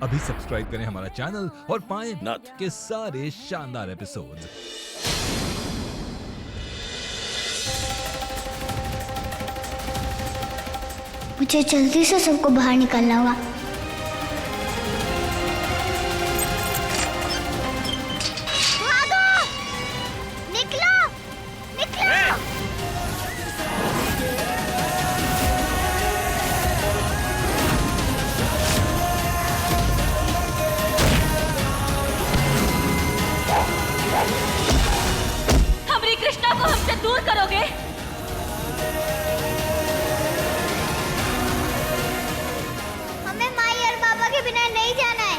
अभी सब्सक्राइब करें हमारा चैनल और पाएं नाथ। के सारे शानदार एपिसोड्स। मुझे जल्दी से सबको बाहर निकलना होगा। भागो! निकलो! निकलो! हमारी कृष्णा को हमसे दूर करोगे? हमें माई और बाबा के बिना नहीं जाना है।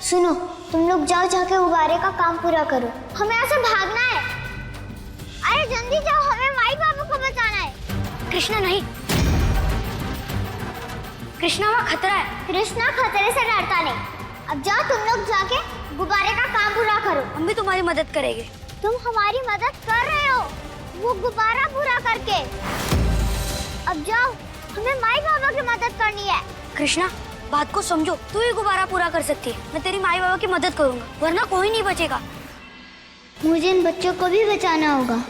सुनो, तुम लोग जाओ, जाके गुब्बारे का काम पूरा करो। हमें यहाँ से भागना है। अरे जल्दी जाओ, हमें माई बाबा को बचाना है। कृष्णा नहीं, कृष्णा वहाँ खतरा है। कृष्णा खतरे से डरता नहीं। अब जाओ तुम लोग, जाके गुब्बारे का काम पूरा करो। हम भी तुम्हारी मदद करेंगे। तुम हमारी मदद कर रहे हो वो गुब्बारा पूरा करके। अब जाओ, हमें माई बाबा की मदद करनी है। कृष्णा, बात को समझो, तू ही गुब्बारा पूरा कर सकती है। मैं तेरी माई बाबा की मदद करूंगा, वरना कोई नहीं बचेगा। मुझे इन बच्चों को भी बचाना होगा।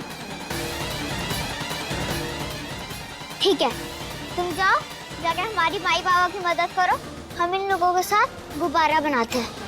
ठीक है, तुम जाओ, जाके हमारी माई बाबा की मदद करो। हम इन लोगों के साथ गुब्बारा बनाते हैं।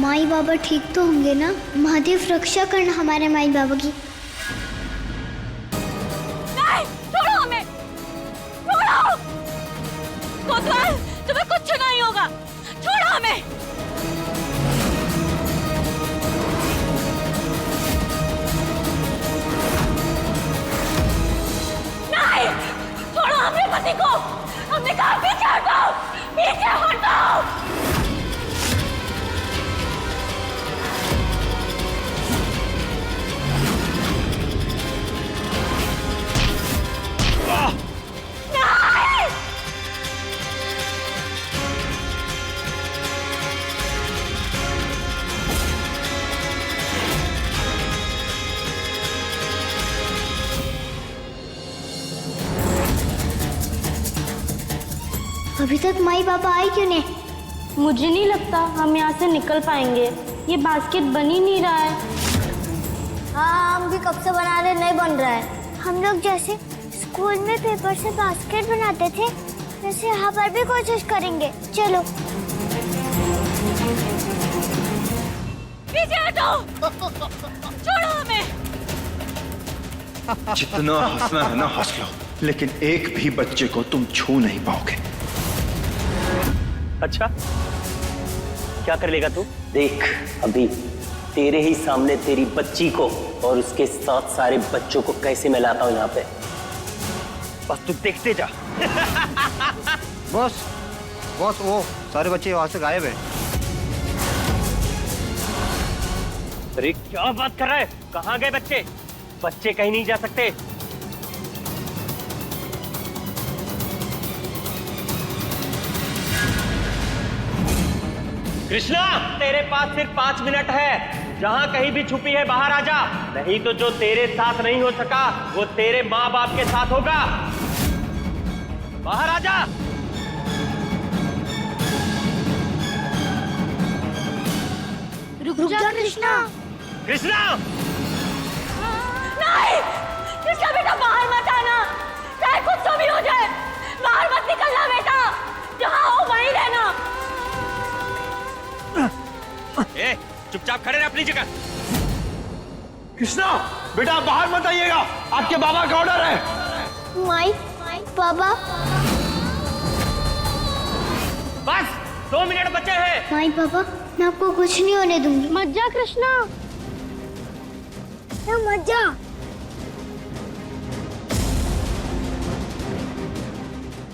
माई बाबा ठीक तो होंगे ना? महादेव रक्षा करना हमारे माई बाबा की। नहीं, छोड़ो हमें, छोड़ो। कोतवाल, तुम्हें कुछ नहीं होगा, छोड़ो हमें। नहीं, छोड़ो अपने पति को। हमने कहा पीछे हटो, पीछे हटो। अभी तक माई बाबा आए क्यों नहीं? मुझे नहीं लगता हम यहाँ से निकल पाएंगे। ये बास्केट बन ही नहीं रहा है। हाँ, हम भी कब से बना रहे, नहीं बन रहा है। हम लोग जैसे स्कूल में पेपर से बास्केट बनाते थे वैसे यहाँ पर भी कोशिश करेंगे। चलो। पीछे हटो, छोड़ो हमें। जितना हंसना है ना हंस लो, लेकिन एक भी बच्चे को तुम छू नहीं पाओगे। अच्छा, क्या कर लेगा तू? देख, अभी तेरे ही सामने तेरी बच्ची को और उसके साथ सारे बच्चों को कैसे मैं लाता हूं यहाँ पे। बस तू देखते जा। बॉस, वो सारे बच्चे वहां से गायब है। अरे क्या बात कर रहा है? कहाँ गए बच्चे? बच्चे कहीं नहीं जा सकते। कृष्णा, तेरे पास सिर्फ 5 मिनट है। जहां कहीं भी छुपी है बाहर आ जा, नहीं तो जो तेरे साथ नहीं हो सका वो तेरे माँ बाप के साथ होगा। बाहर आ जा। रुक जा कृष्णा। कृष्णा, नहीं, कृष्णा बेटा बाहर मत आना, चाहे कुछ तो भी हो जाए, बाहर मत निकलना बेटा, जहाँ हो वहीं रहना। ए, चुपचाप खड़े रह अपनी जगह। कृष्णा, बेटा बाहर मत आइएगा, आपके बाबा का ऑर्डर है। माई बाबा। बस 2 मिनट बचे हैं। माई बाबा, मैं आपको कुछ नहीं होने दूंगी। मत जा कृष्णा, मत जा।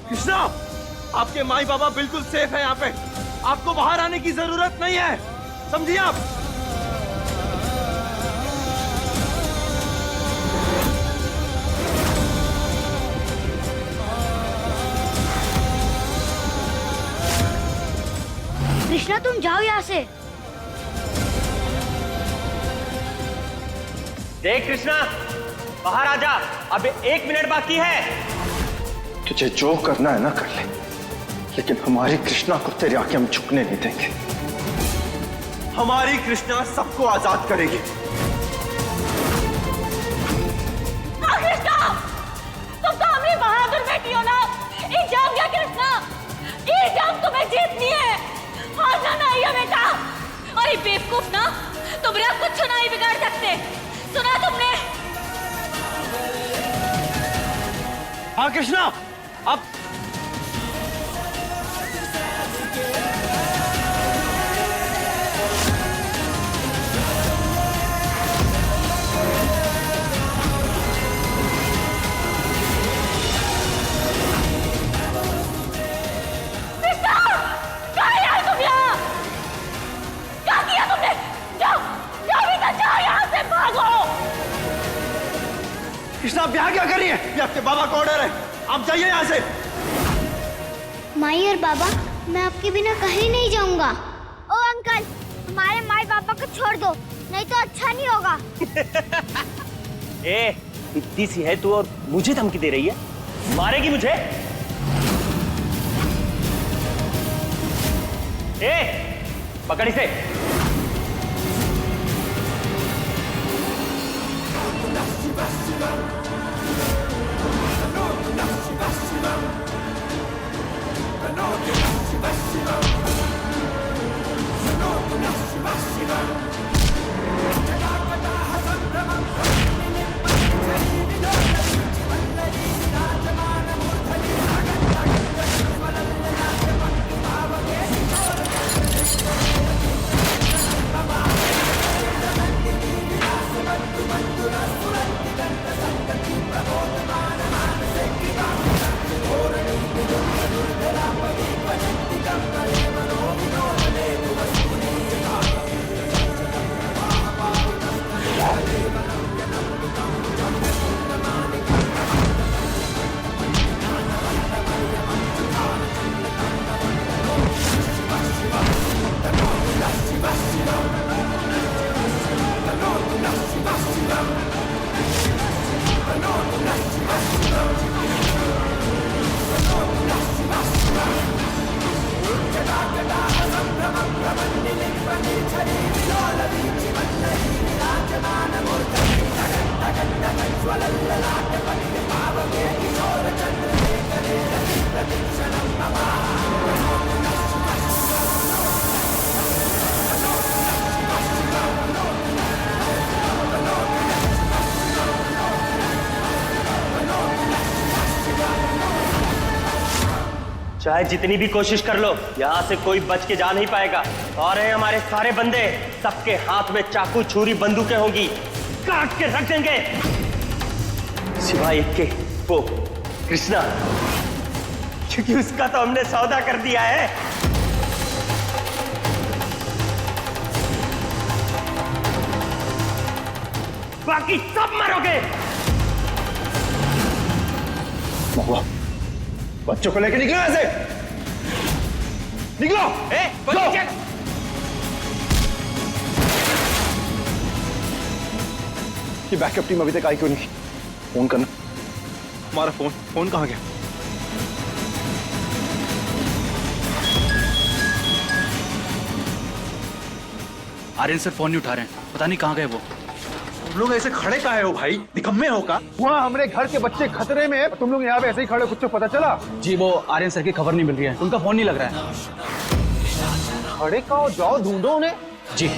कृष्णा, आपके माई बाबा बिल्कुल सेफ है यहाँ पे, आपको बाहर आने की जरूरत नहीं है, समझिए आप। कृष्णा तुम जाओ यहाँ से। देख कृष्णा, बाहर आ जा, अब 1 मिनट बाकी है। तुझे जो करना है ना कर ले, लेकिन हमारी कृष्णा को तेरे आगे हम झुकने नहीं देंगे। हमारी कृष्णा सबको आजाद करेगी। हाँ कृष्णा, तुम तो हमारी बहादुर बेटी हो ना। ये जंग है कृष्णा, ये जंग तुम्हें जीतनी है, हारना नहीं है बेटा। और ये बेवकूफ ना, तुम्हारा कुछ नहीं बिगाड़ सकते, सुना तुमने? हाँ कृष्णा, अब कृष्णा, आप यहाँ क्या कर रही है? ये आपके बाबा का ऑर्डर है, आप जाइए यहाँ से। माई और बाबा, मैं आपके बिना कहीं नहीं जाऊंगा। ओ अंकल, हमारे माई बाबा को छोड़ दो, नहीं तो अच्छा नहीं होगा। ए, इतनी सी है तू और मुझे धमकी दे रही है? मारेगी मुझे? ए, पकड़ इसे। चाहे जितनी भी कोशिश कर लो, यहाँ से कोई बच के जा नहीं पाएगा। और हैं हमारे सारे बंदे, सबके हाथ में चाकू छुरी बंदूकें होंगी, काट के रख देंगे। सिवाय एक के, वो कृष्णा, क्योंकि उसका तो हमने सौदा कर दिया है। बाकी सब मरोगे। महुआ, बच्चों को लेकर निकलो ऐसे, निकलो। ये बैकअप टीम अभी तक आई क्यों नहीं? फोन करना। हमारा फोन कहाँ गया? आर्यन सर फोन नहीं उठा रहे हैं, पता नहीं कहाँ गए वो। तुम लोग ऐसे खड़े काहे हो भाई? निकम्मे हो का? वहाँ हमारे घर के बच्चे खतरे में है, तुम लोग यहाँ पे ऐसे ही खड़े, कुछ तो पता चला? जी वो आर्यन सर की खबर नहीं मिल रही है, उनका फोन नहीं लग रहा है। खड़े कहो, जाओ ढूंढो उन्हें। जी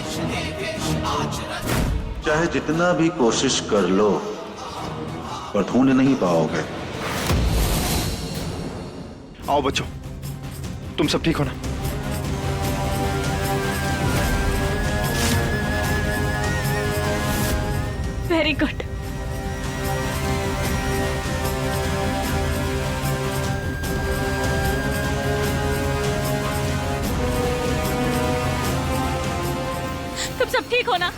चाहे जितना भी कोशिश कर लो पर ढूंढ नहीं पाओगे। आओ बच्चों, तुम सब ठीक हो ना? Very good. तुम सब ठीक हो ना?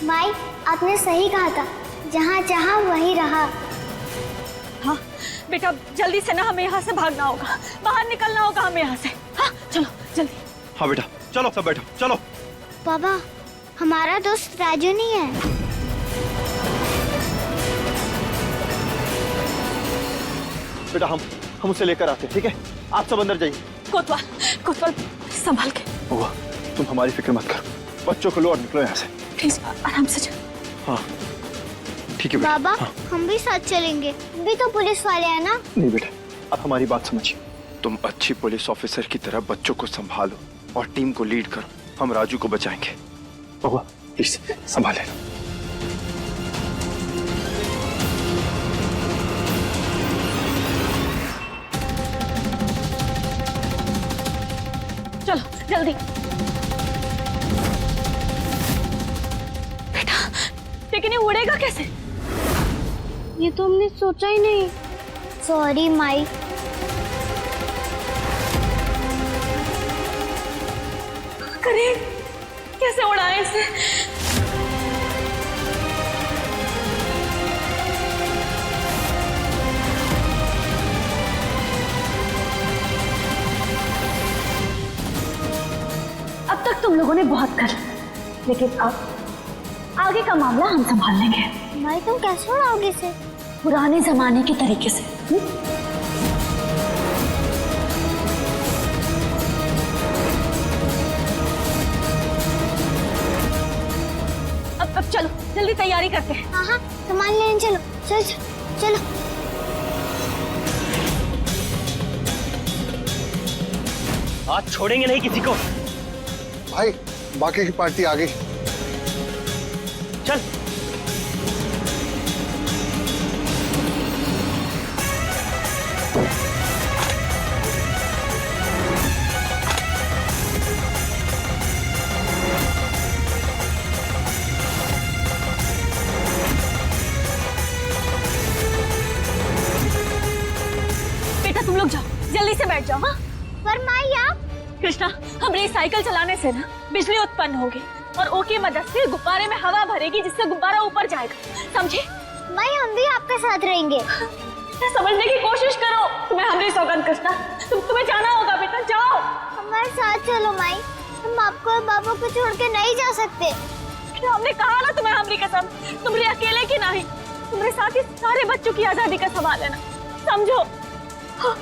माई, आपने सही कहा था, जहाँ जहाँ वही रहा। हाँ बेटा, जल्दी से ना हमें यहाँ से भागना होगा, बाहर निकलना होगा हमें यहाँ से। हाँ चलो जल्दी। हाँ बेटा, चलो सब बैठो, चलो। पापा, हमारा दोस्त राजू नहीं है। बेटा हम उसे लेकर आते हैं, ठीक है? आप सब अंदर जाइए। कोतवाल संभाल के। महुआ, तुम हमारी फिक्र मत करो, बच्चों को लो और निकलो यहाँ से। प्लीज आराम से चल। हाँ ठीक है बेटा। बाबा, हाँ। हम भी साथ चलेंगे, भी तो पुलिस वाले हैं ना। नहीं बेटा, आप हमारी बात समझिए। तुम अच्छी पुलिस ऑफिसर की तरह बच्चों को संभालो और टीम को लीड करो। हम राजू को बचाएंगे। महुआ प्लीज संभाल लेना। चलो जल्दी। बेटा, लेकिन ये उड़ेगा कैसे? ये तो हमने सोचा ही नहीं। Sorry my. करें कैसे उड़ाए इसे? अब तक तुम लोगों ने बहुत कर, लेकिन अब आगे का मामला हम संभाल लेंगे। माई, तुम कैसे उड़ाओगे इसे? पुराने जमाने के तरीके से। अब चलो जल्दी तैयारी करते हैं। हाँ हाँ, सामान लेने चलो। चलो चलो। हाथ छोड़ेंगे नहीं किसी को। भाई बाकी की पार्टी आ गई। चल। बेटा तुम लोग जाओ, जल्दी से बैठ जाओ। हाँ पर माई आप कृष्णा, हमारी साइकिल चलाने से ना बिजली उत्पन्न होगी और ओ की मदद से गुब्बारे में हवा भरेगी, जिससे गुब्बारा ऊपर जाएगा, समझे? माई हम भी आपके साथ रहेंगे। समझने की कोशिश करो। तुम्हें हमारी सौगंध कृष्णा, तुम्हें जाना होगा बेटा, जाओ। हमारे साथ चलो माई, हम आपको और बाबू को छोड़ के नहीं जा सकते। हमने कहा ना तुम्हें हमारी कसम, तुम्हारे अकेले की नहीं, तुम्हारे साथ ही सारे बच्चों की आजादी का संभाल लेना, समझो? हाँ।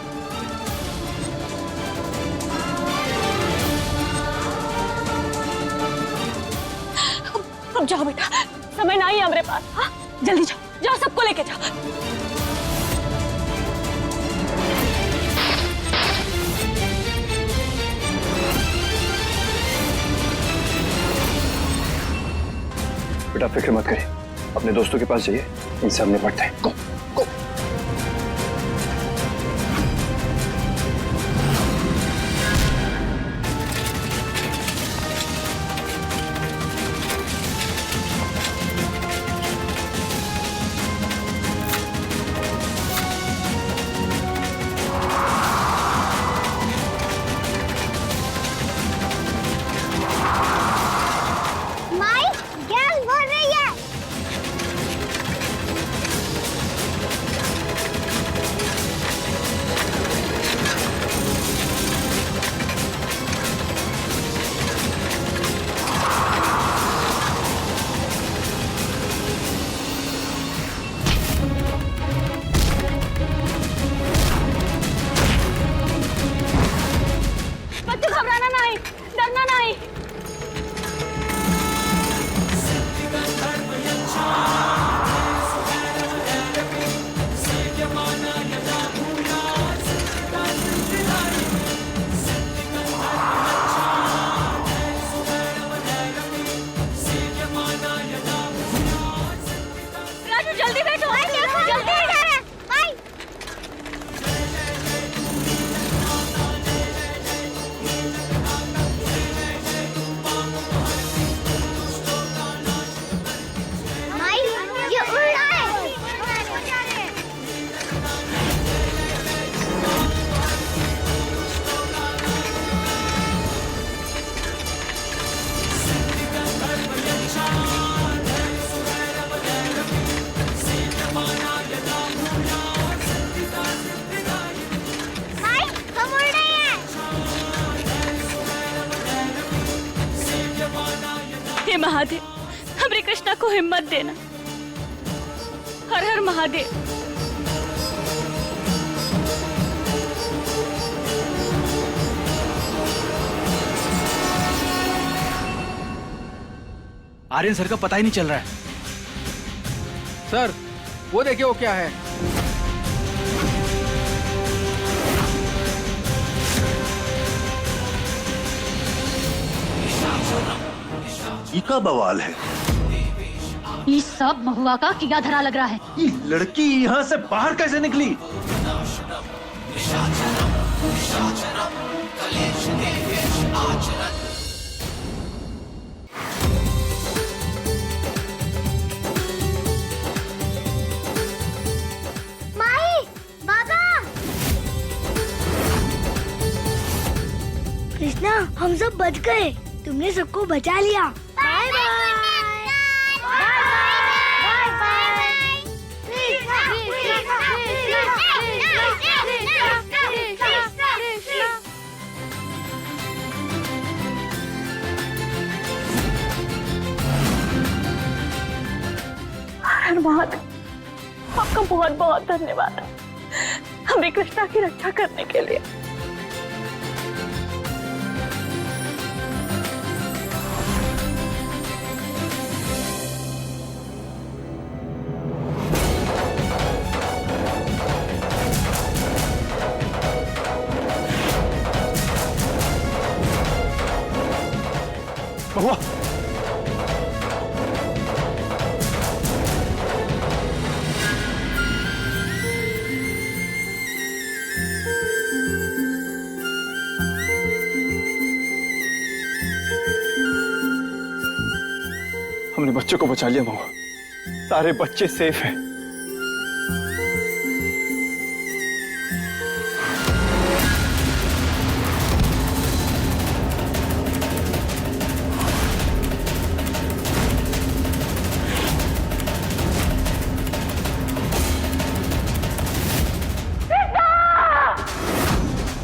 अब जाओ बेटा, समय नहीं है हमारे पास। हाँ जल्दी जाओ, जाओ सबको लेके जाओ। बेटा फिक्र मत करिए, अपने दोस्तों के पास जाइए, इनसे हम निपटते हैं। गो, गो। माई गैस भर रही है। बच्चों घबराना नहीं, डरना नहीं। राजू जल्दी बैठो, जल्दी। माई माई ये उड़ रहा है। माई हम उड़ रहे हैं। हे महादेव, हमारे कृष्णा को हिम्मत देना। हर हर महादेव। आर्यन सर का पता ही नहीं चल रहा है। सर वो देखिए वो क्या है। ये का बवाल है? ये सब महुआ का किया धरा लग रहा है। ये लड़की यहाँ से बाहर कैसे निकली? माई बाबा कृष्णा, हम सब बच गए, तुमने सबको बचा लिया। Bye bye. हर महादेव, आपका बहुत बहुत धन्यवाद हमें कृष्णा की रक्षा करने के लिए। हमने बच्चों को बचा लिया महुआ, सारे बच्चे सेफ हैं।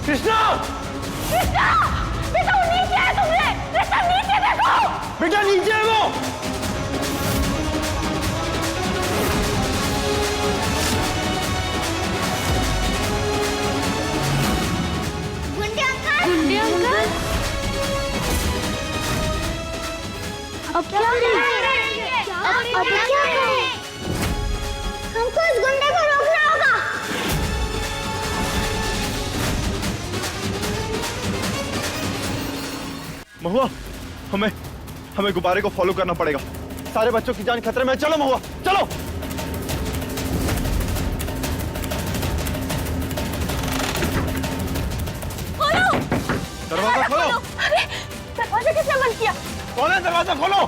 कृष्णा! कृष्णा! बेटा वो नीचे है तुमने! कृष्णा नीचे देखो! बेटा नीचे है वो! गुंडे अंकल! गुंडे अंकल, अब क्या करें? अब क्या करें? हमको उस गुंडे को रोकना होगा। महुआ, हमें गुब्बारे को फॉलो करना पड़ेगा। सारे बच्चों की जान खतरे में है। चलो महुआ, चलो। खोलो! दरवाजा खोलो। अरे दरवाजा किसने बंद किया? कौन है? दरवाजा खोलो।